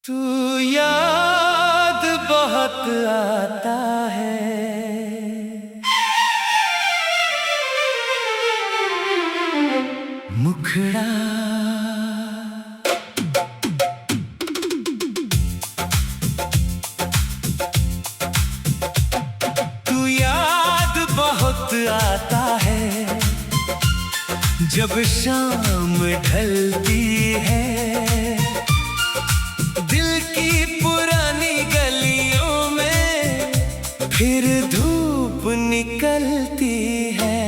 तू याद बहुत आता है, मुखड़ा तू याद बहुत आता है, जब शाम ढलती है, दिल की पुरानी गलियों में फिर धूप निकलती है।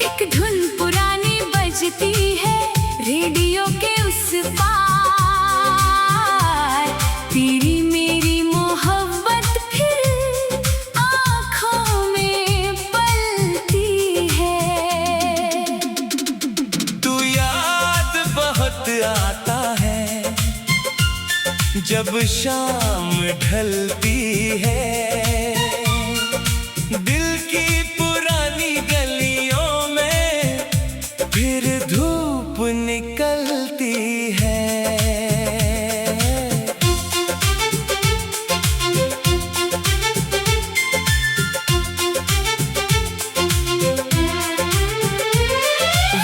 एक धुन पुरानी बजती है रेडियो के उस पार, तेरी मेरी मोहब्बत फिर आँखों में पलती है। तू याद बहुत आता है, जब शाम ढलती है, दिल की पुरानी गलियों में फिर धूप निकलती है।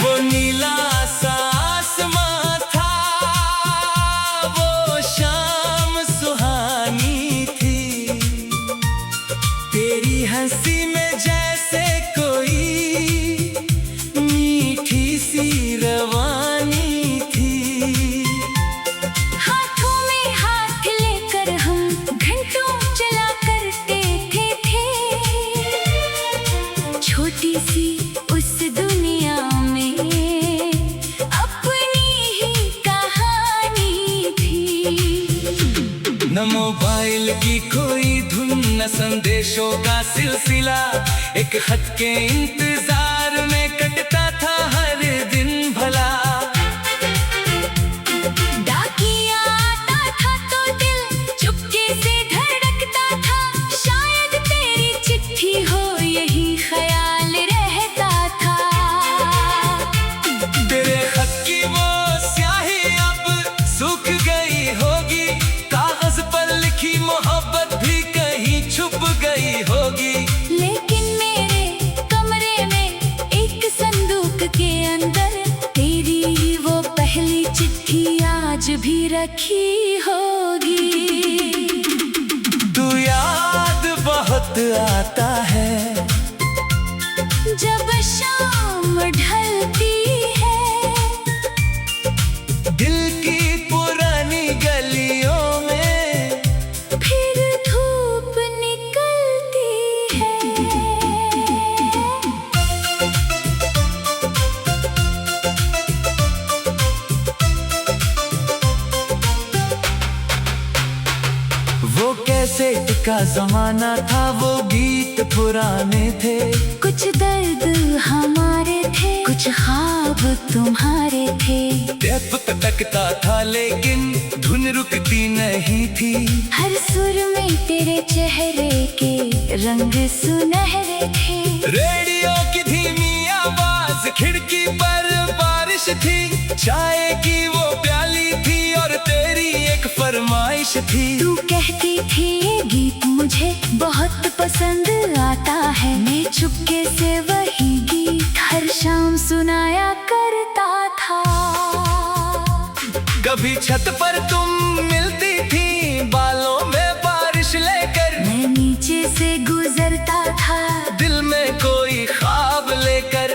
वो नीला सा आसमां था, वो शाम सुहानी थी, तेरी हंसी में जैसे कोई मीठी सी रवानी थी। हाथों में हाथ लेकर हम घंटों चला करते थे, छोटी सी उस दुनिया में अपनी ही कहानी थी। न मोबाइल की कोई धुन, न संदेशों का सिलसिला, एक खत के इंतजार में कटता था हर दिन भला। डाकिया आता था तो दिल चुपके से धड़कता था, शायद तेरी चिट्ठी हो यही ख्याल रहता था। तेरे खत की वो स्याही अब सूख गई होगी, कागज पर लिखी मोहब्बत भी कहीं छुप गई होगी। लेकिन मेरे कमरे में एक संदूक के अंदर तेरी वो पहली चिट्ठी आज भी रखी होगी। तू याद बहुत आता है, जब शाम ढलती है, दिल की पुरानी गलियों में फिर धूप निकलती है। वो कैसे का जमाना था, वो गीत पुराने थे, कुछ दर्द हमारे थे, कुछ ख्वाब तुम्हारे थे। टेप तकता था लेकिन धुन रुकती नहीं थी। हर सुर में तेरे चेहरे के रंग सुनहरे थे। रेडियो की धीमी आवाज, खिड़की पर बारिश थी, चाय की वो प्याली थी और तेरी एक फरमाइश थी। तू कहती थी ये गीत मुझे बहुत पसंद आता है, मैं चुपके से वही गीत हर शाम सुनाया करता था। कभी छत पर तुम मिलती थी, बालों में बारिश लेकर, मैं नीचे से गुजरता था, दिल में कोई ख्वाब लेकर।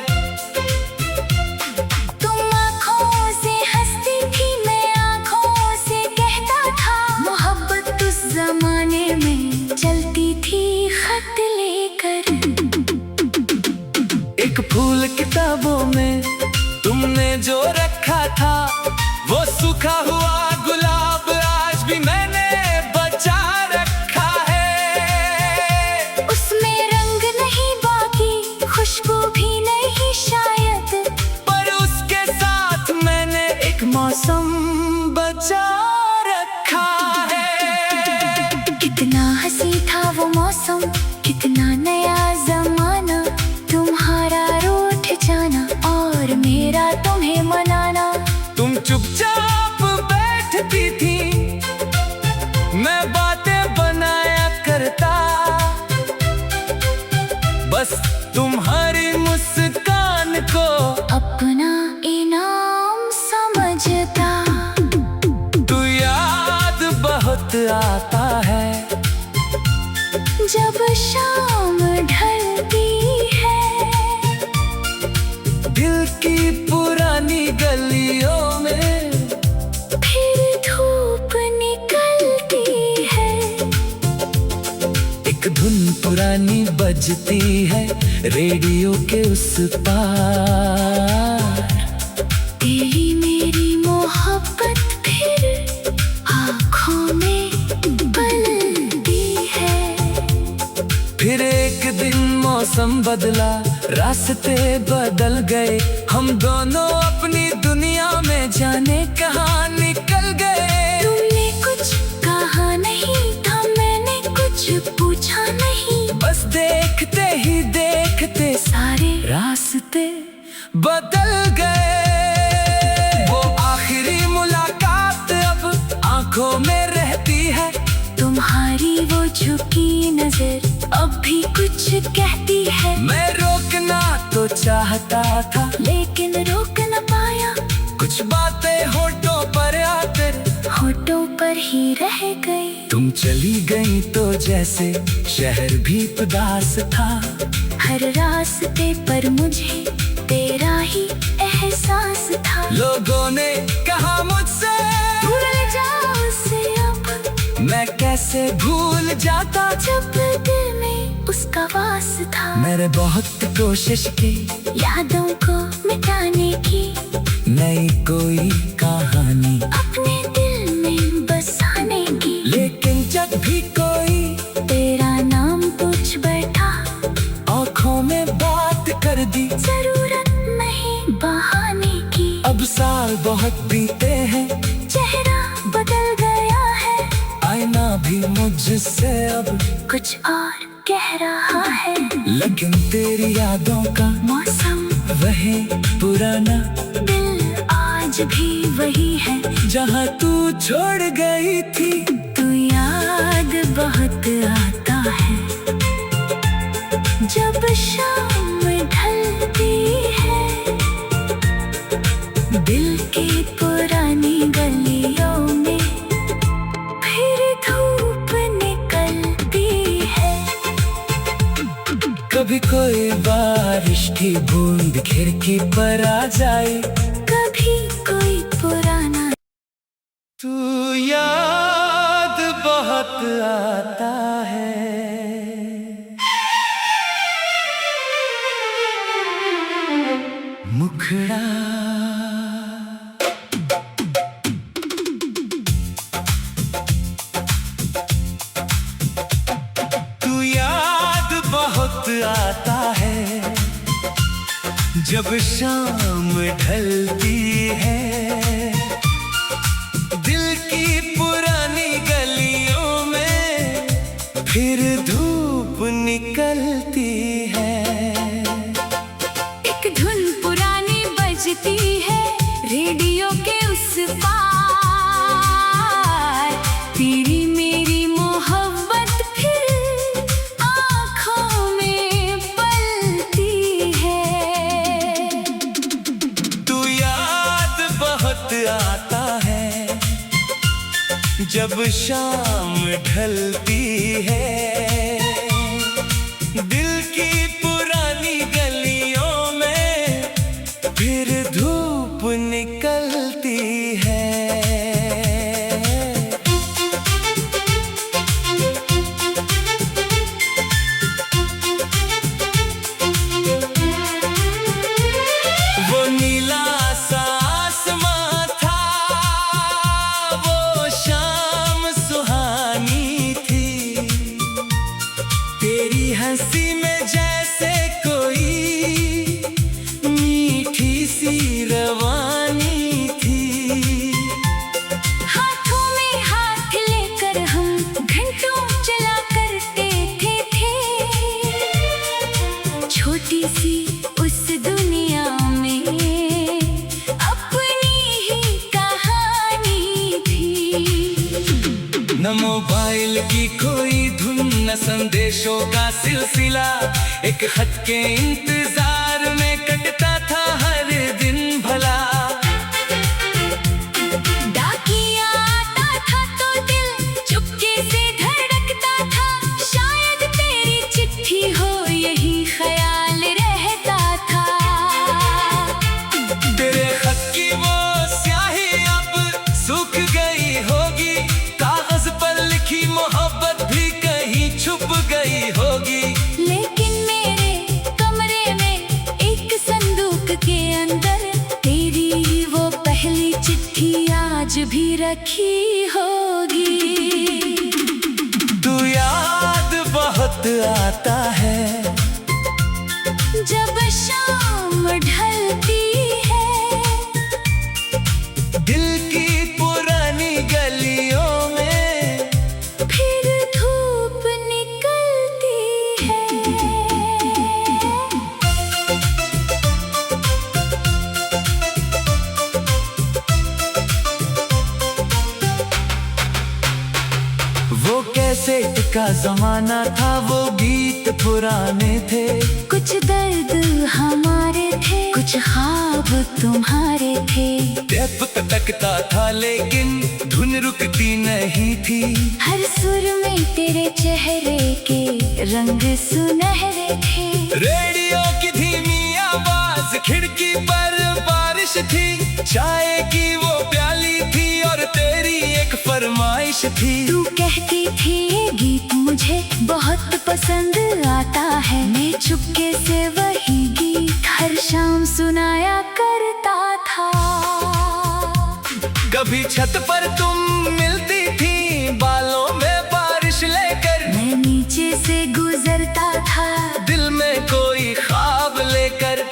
तुम आँखों से हंसती थी, मैं आँखों से कहता था, मोहब्बत उस जमाने में चलती थी खत लेकर। एक फूल किताबों में तुमने जो रखा था, वो सूखा हुआ गुलाब आज भी मैंने बचा रखा है। उसमें रंग नहीं बाकी, खुशबू भी नहीं शायद, पर उसके साथ मैंने एक मौसम बचा रखा है। कितना हंसी था वो मौसम, कितना नया जमाना, तुम्हारा रूठ जाना और मेरा तुम्हें मनाना। तुम चुपचाप बैठ बजती है रेडियो के उस पार। तेरी मेरी मोहब्बत फिर आँखों में पलती है। फिर एक दिन मौसम बदला, रास्ते बदल गए, हम दोनों अपनी दुनिया में जाने कहाँ निकल गए। तुमने कुछ कहा नहीं था, मैंने कुछ पूछा नहीं, बस देखते ही देखते सारे रास्ते बदल गए। वो आखिरी मुलाकात अब आंखों में रहती है, तुम्हारी वो झुकी नजर अब भी कुछ कहती है। मैं रोकना तो चाहता था, लेकिन रोक न पाया, कुछ बातें होठों पर आकर होठों पर ही रह गई। तुम चली गई तो जैसे शहर भी उदास था। हर रास्ते पर मुझे तेरा ही एहसास था। लोगों ने कहा मुझसे भूल जाओ उसे अब, मैं कैसे भूल जाता जब दिल में उसका वास था। मैंने बहुत कोशिश की यादों को मिटाने की, नई कोई कहानी अपने दिल में बसाने की, लेकिन जब भी कोई तेरा नाम पूछ बैठा, आँखों में बात कर दी। जरूरत नहीं बहाने की। अब साल बहुत बीते हैं, चेहरा बदल गया है, आईना भी मुझसे अब कुछ और कह रहा है। लेकिन तेरी यादों का मौसम वही पुराना, दिल आज भी वही है जहाँ तू छोड़ गई थी। तू याद बहुत आता है जब शाम ढलती है। दिल की पुरानी गलियों में फिर धूप निकलती है। कभी कोई बारिश की बूंद खिड़की पर आ जाए, कभी कोई पुराना तू याद बहुत आता है। मुखड़ा तू याद बहुत आता है जब शाम ढलती है। दिल की पुरानी गलियों में फिर धूप निकलती है। एक धुन पुरानी बजती है रेडियो के उस पार। तेरी मेरी मोहब्बत फिर आँखों में पलती है। तू याद बहुत आता है जब शाम ढलती है। दिल की पुरानी गलियों में फिर धूप निकलती है। वो नीला सा आसमां था, वो शाम सुहानी थी। तेरी हंसी में जैसे कोई मीठी सी रवानी थी। हाथों में हाथ लेकर हम घंटों चला करते थे। छोटी सी उस दुनिया में अपनी ही कहानी थी। न मोबाइल की कोई धुन, न संदेशों का सिलसिला, एक खत के इंतजार में कटता था हर दिन भला। डाकिया आता था तो दिल चुपके से धड़कता था, शायद तेरी चिट्ठी हो यही ख्याल रहता था। तेरे खत की वो स्याही अब सूख गई होगी, कागज पर लिखी मोहब्बत भी कहीं छुप गई होगी। लेकिन रखी होगी। तू याद बहुत आता है जब शाम ढलती है, दिल की पुरानी गलियों में फिर धूप निकलती है। वो कैसे का जमाना था, वो गीत पुराने थे। कुछ दर्द हमारे थे, कुछ ख्वाब तुम्हारे थे। टेप तकता था लेकिन धुन रुकती नहीं थी। हर सुर में तेरे चेहरे के रंग सुनहरे थे। रेडियो की धीमी आवाज, खिड़की पर बारिश थी। चाय की वो प्याली थी और तेरी एक फरमाइश थी। तू कहती थी ये गीत मुझे बहुत पसंद आता है। मैं चुपके से वही गीत हर शाम सुनाया करता था। कभी छत पर तुम मिलती थी, बालों में बारिश लेकर। मैं नीचे से गुजरता था, दिल में कोई ख्वाब लेकर।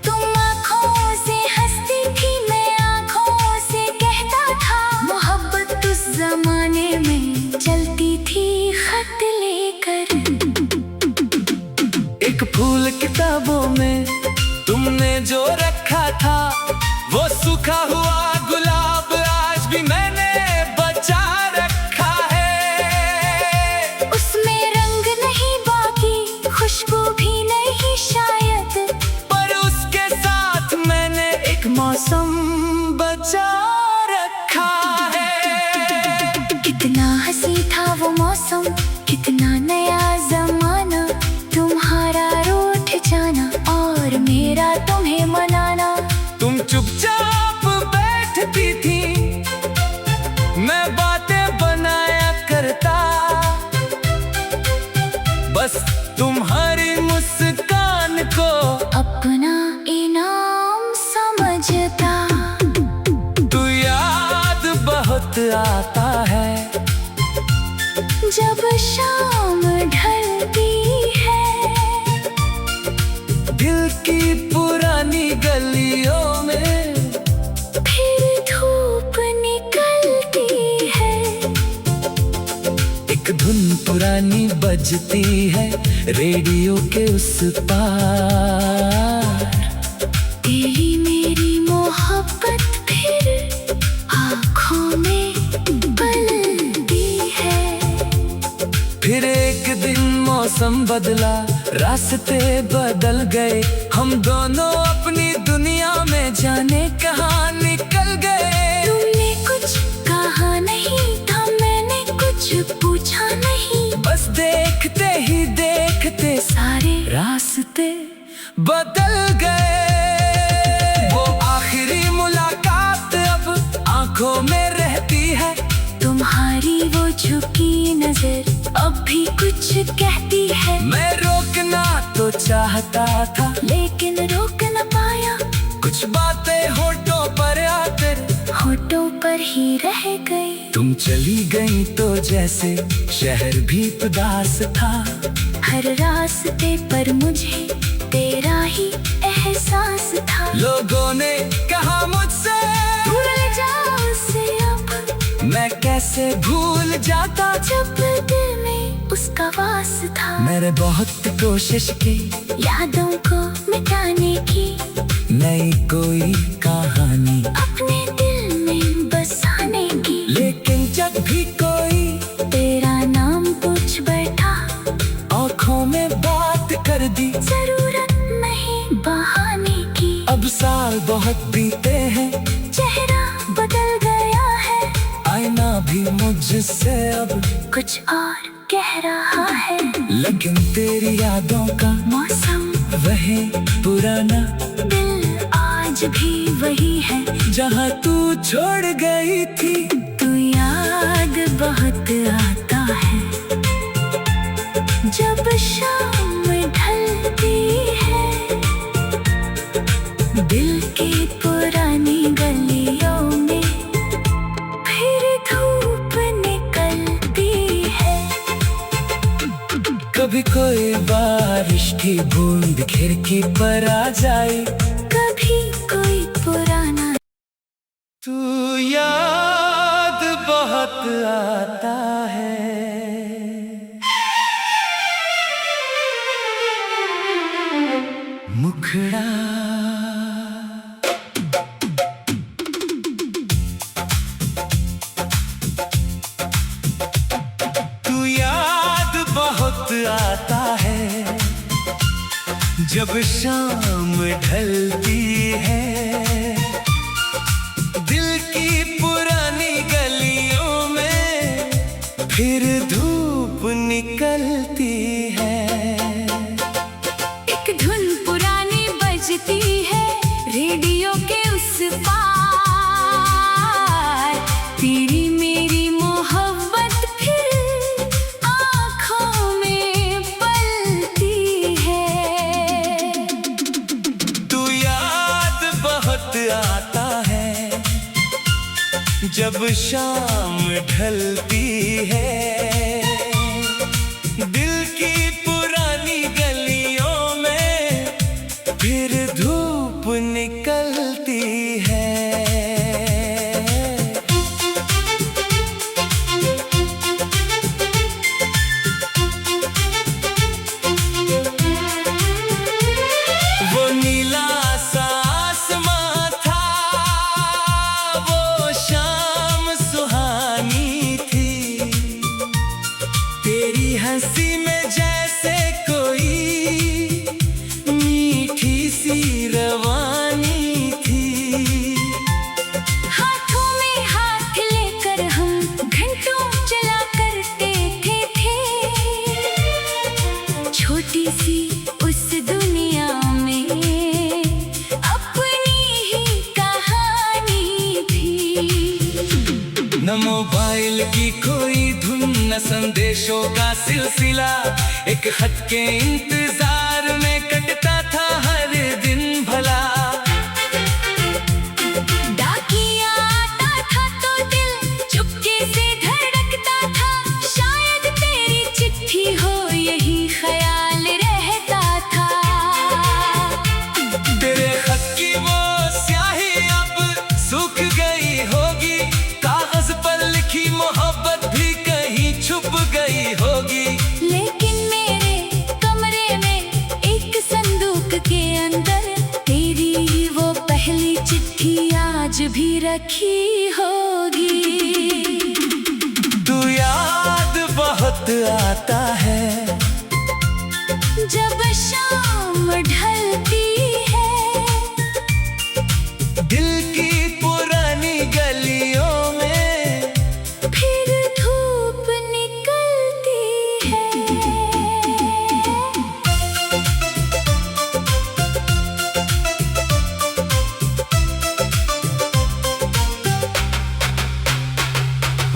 तुम आँखों से हंसती थी, मैं आँखों से कहता था। मोहब्बत उस जमाने में चलती थी खत लेकर। एक फूल किताबों में तुमने जो रखा था, वो सूखा हुआ गुलाब आज भी मैंने बचा रखा है। उसमें रंग नहीं बाकी, खुशबू भी नहीं शायद, पर उसके साथ मैंने एक मौसम बचा रखा है। कितना हंसी था वो मौसम, कितना नया जमाना। तुम्हारा रूठ जाना और मेरा तुम्हें मनाना। तुम चुपचाप बैठती थी, मैं बातें बनाया करता। बस तुम्हारी मुस्कान को अपना इनाम समझता। तू याद बहुत आता है जब शाम ढलती है, दिल की पुरानी गलियों में फिर धूप निकलती है। एक धुन पुरानी बजती है रेडियो के उस पार। तेरी मेरी मोहब्बत फिर आँखों में पलती है। फिर एक दिन मौसम बदला, रास्ते बदल गए। हम दोनों अपनी दुनिया में जाने कहाँ निकल गए। तुमने कुछ कहा नहीं था, मैंने कुछ पूछा नहीं। बस देखते ही देखते सारे रास्ते बदल गए। वो आखिरी मुलाकात अब आंखों में रहती है। तुम्हारी वो झुकी नजर अब भी कुछ कहती है। मैं रोकना तो चाहता था, लेकिन रोक न पाया। कुछ बातें होठों पर आकर होठों पर ही रह गई। तुम चली गई तो जैसे शहर भी उदास था। हर रास्ते पर मुझे तेरा ही एहसास था। लोगों ने कहा मुझसे भूल जाओ उसे अब, मैं कैसे भूल जाता जब दिल में उसका वास था। मैंने बहुत कोशिश की यादों को मिटाने की, नई कोई कहानी अपने दिल में बसाने की। लेकिन जब भी कोई तेरा नाम पूछ बैठा, आँखों में बात कर दी। जरूरत नहीं बहाने की। अब साल बहुत बीते हैं, चेहरा बदल गया है। आईना भी मुझसे अब कुछ और कह रहा है। लेकिन तेरी यादों का मौसम वही पुराना, दिल आज भी वही है जहाँ तू छोड़ गई थी। तू याद बहुत आता है जब शाम ढलती है, दिल की पुरानी गलियों में। कोई बारिश की बूंद खिड़की पर आ जाए, कभी कोई पुराना तू याद बहुत आता है। मुखड़ा तू याद बहुत आता है, जब शाम ढलती है, दिल की पुरानी गलियों में फिर धूप निकलती है। एक धुन पुरानी बजती है रेडियो के उस पार, तेरी मेरी मोहब्बत फिर आँखों में पलती है। तू याद बहुत आता है, जब शाम ढलती है, दिल की पुरानी गलियों में फिर धूप निकलती है। वो नीला सा आसमां था, वो शाम सुहानी थी, तेरी हंसी में जैसे कोई मीठी सी रवानी थी। हाथों में हाथ लेकर हम घंटों चला करते थे, छोटी सी उस दुनिया में अपनी ही कहानी थी। न मोबाइल की कोई धुन, न संदेशों का सिलसिला, एक खत के इंतजार में कटता था हर दिन भला। डाकिया आता था तो दिल चुपके से धड़कता था, शायद तेरी चिट्ठी हो यही ख्याल रहता था। तेरे खत की वो स्याही अब सूख गई होगी, कागज पर लिखी मोहब्बत भी कहीं छुप गई होगी। लेकिन मेरे कमरे में एक संदूक के अंदर तेरी वो पहली चिट्ठी आज भी रखी होगी। तू याद बहुत आता है, जब शाम ढलती है, दिल की पुरानी गलियों में फिर धूप निकलती है।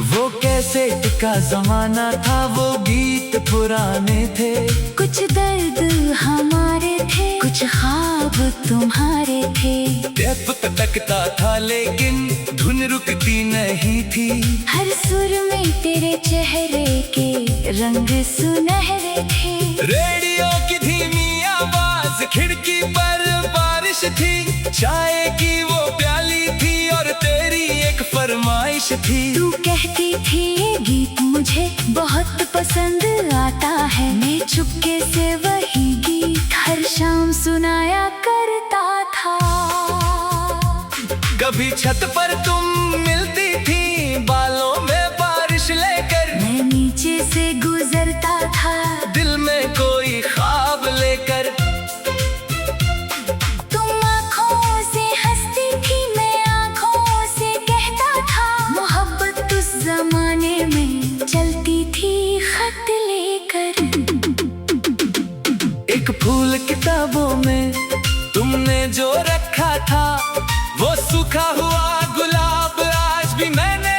वो कैसेट का जमाना था, वो गीत पुराने थे, कुछ दर्द हमारे थे, कुछ ख्वाब तुम्हारे थे। टेप तकता था लेकिन धुन रुकती नहीं थी। हर सुर में तेरे चेहरे के रंग सुनहरे थे। रेडियो की धीमी आवाज, खिड़की पर बारिश थी, चाय की वो प्याली थी और तेरी एक फरमाइश थी। तू कहती थी ये गीत मुझे बहुत पसंद आता है, मैं चुपके से वही गीत हर शाम सुनाया करता था। कभी छत पर तुम मिलती थी, बालों में बारिश लेकर, मैं नीचे से गुजरता था, दिल में कोई ख्वाब लेकर। तुम आँखों से हंसती थी, मैं आँखों से कहता था, मोहब्बत उस जमाने में चलती थी खत लेकर। एक फूल किताबों में तुमने जो रखा था, वो सूखा हुआ गुलाब आज भी मैंने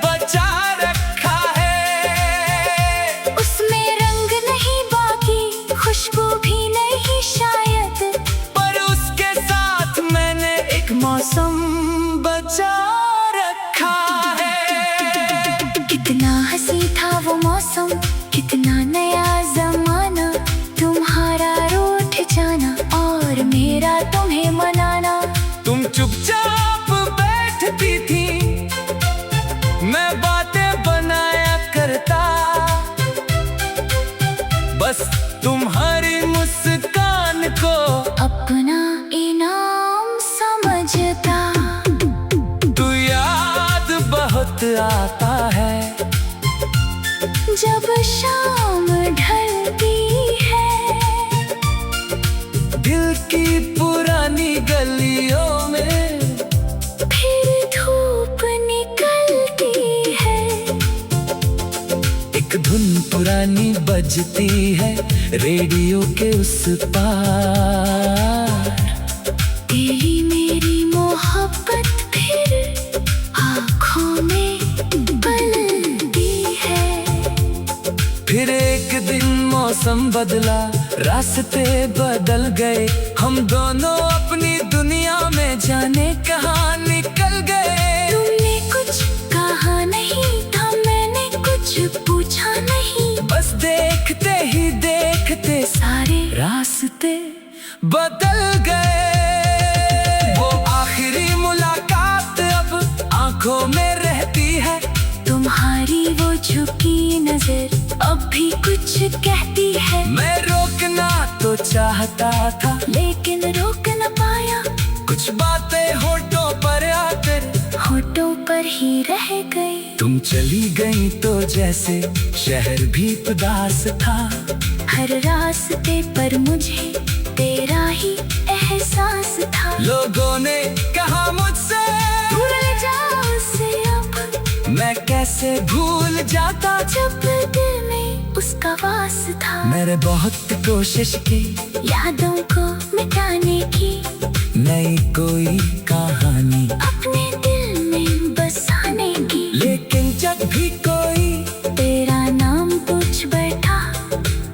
बचा रखा है। उसमें रंग नहीं बाकी, खुशबू भी नहीं शायद, पर उसके साथ मैंने एक मौसम बचा रखा है। कितना हंसी था वो मौसम, कितना नया जमाना, वक्त आता है, जब शाम ढलती है, दिल की पुरानी गलियों में फिर धूप निकलती है। एक धुन पुरानी बजती है रेडियो के उस पार। तेरी मेरी मोहब्बत फिर आँखों में पलती है। फिर एक दिन मौसम बदला, रास्ते बदल गए, हम दोनों अपनी दुनिया में जाने कहाँ निकल गए। तुमने कुछ कहा नहीं था, मैंने कुछ पूछा नहीं, बस देखते ही देखते सारे रास्ते बदल गए। वो आखिरी मुलाकात अब आंखों में रहती है, तुम्हारी वो झुकी नजर अब भी कुछ कहती है। मैं रोकना तो चाहता था, लेकिन रोक न पाया, कुछ बातें होठों पर आकर होठों पर ही रह गई। तुम चली गई तो जैसे शहर भी उदास था। हर रास्ते पर मुझे तेरा ही एहसास था। लोगों ने कहा मुझसे भूल जाओ उसे अब, मैं कैसे भूल जाता, जब दिल में उसका वास था। मैंने बहुत कोशिश की यादों को मिटाने की, नई कोई कहानी अपने दिल में बसाने की, लेकिन जब भी कोई तेरा नाम पूछ बैठा,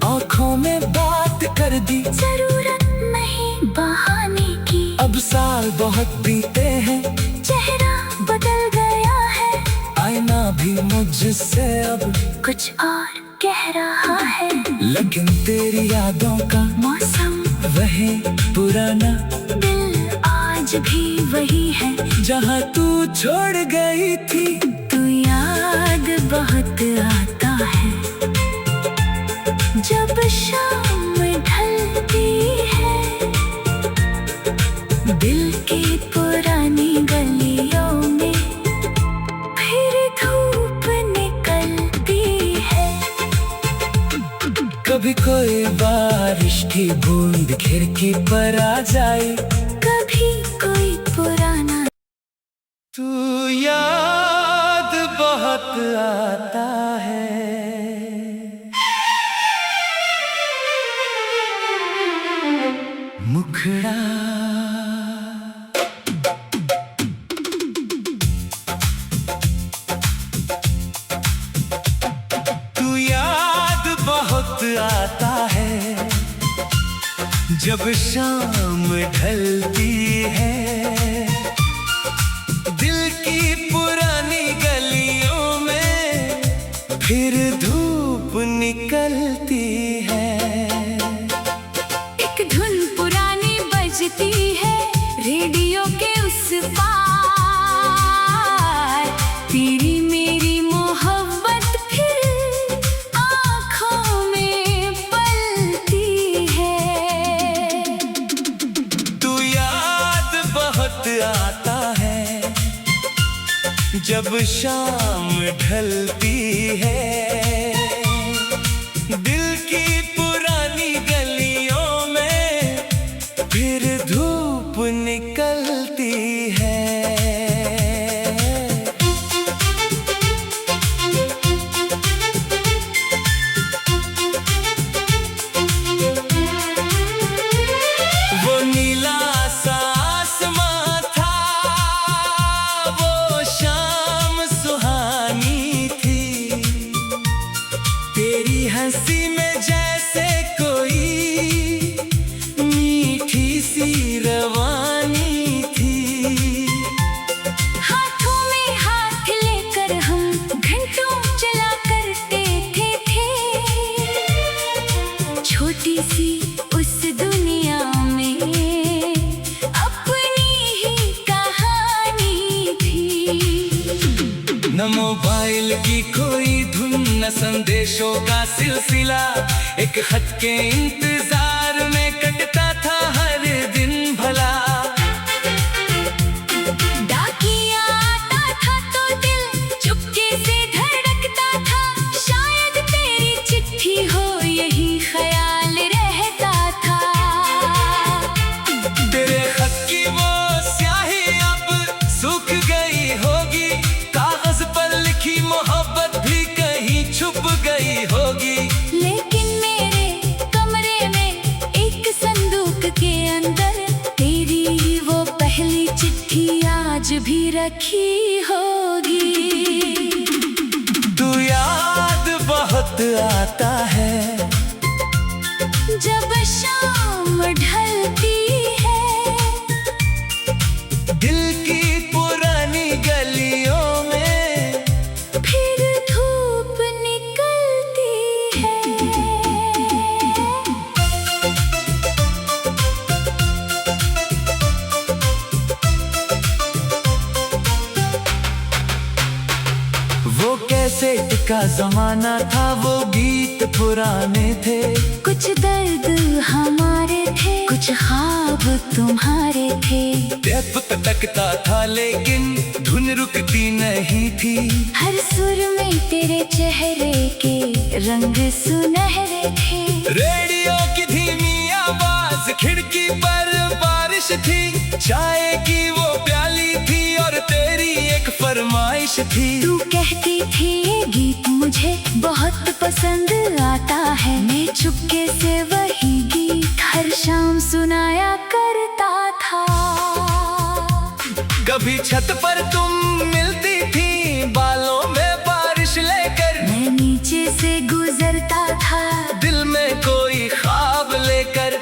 आंखों में बात कर दी। जरूरत नहीं बहाने की। अब साल बहुत बीते हैं, चेहरा बदल गया है, आईना भी मुझसे अब कुछ और कह रहा है। लेकिन तेरी यादों का मौसम वही पुराना, दिल आज भी वही है, जहाँ तू छोड़ गई थी। तू याद बहुत आता है, जब शाम ढलती है, दिल की पुरानी गलियों में फिर धूप निकलती है। कभी कोई बारिश की बूंद खिड़की पर आ जाए, कभी कोई पुराना तू याद बहुत आता है। मुखड़ा तू याद बहुत आता है, जब शाम ढलती है, दिल की पुरानी गलियों में फिर धूप निकलती है। एक धुन पुरानी बजती है रेडियो के उस पार। तेरी मेरी मोहब्बत फिर आँखों में पलती है। तू याद बहुत आता है, जब शाम ढलती है, दिल की पुरानी गलियों में फिर धूप निकलती है। वो नीला सा आसमां था, वो शाम सुहानी थी, तेरी हंसी में जैसे कोई मीठी सी रवानी थी। हाथों में हाथ लेकर हम घंटों चला करते थे। छोटी सी उस दुनिया में अपनी ही कहानी थी। न मोबाइल की कोई धुन, न संदेशों का सिलसिला, एक खत के इंतजार में कटता था हर दिन भला। डाकिया आता था तो दिल चुप कैसेट का जमाना था, वो गीत पुराने थे। कुछ दर्द हमारे थे, कुछ ख्वाब तुम्हारे थे। टेप तकता था लेकिन धुन रुकती नहीं थी। हर सुर में तेरे चेहरे के रंग सुनहरे थे। रेडियो की धीमी आवाज, खिड़की पर बारिश थी। चाय की वो प्याली थी और तेरी एक फरमाइश थी। तू कहती थी ये गीत मुझे बहुत पसंद आता है। मैं चुपके से वही गीत हर शाम सुनाया करता था। कभी छत पर तुम मिलती थी, बालों में बारिश लेकर। मैं नीचे से गुजरता था, दिल में कोई ख्वाब लेकर।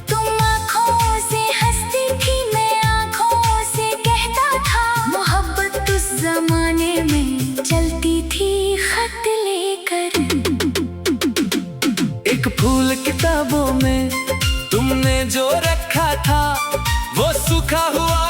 तुम आँखों से हंसती थी, मैं आँखों से कहता था। मोहब्बत उस जमाने में चलती थी खत लेकर। एक फूल किताबों में तुमने जो रखा था, वो सूखा हुआ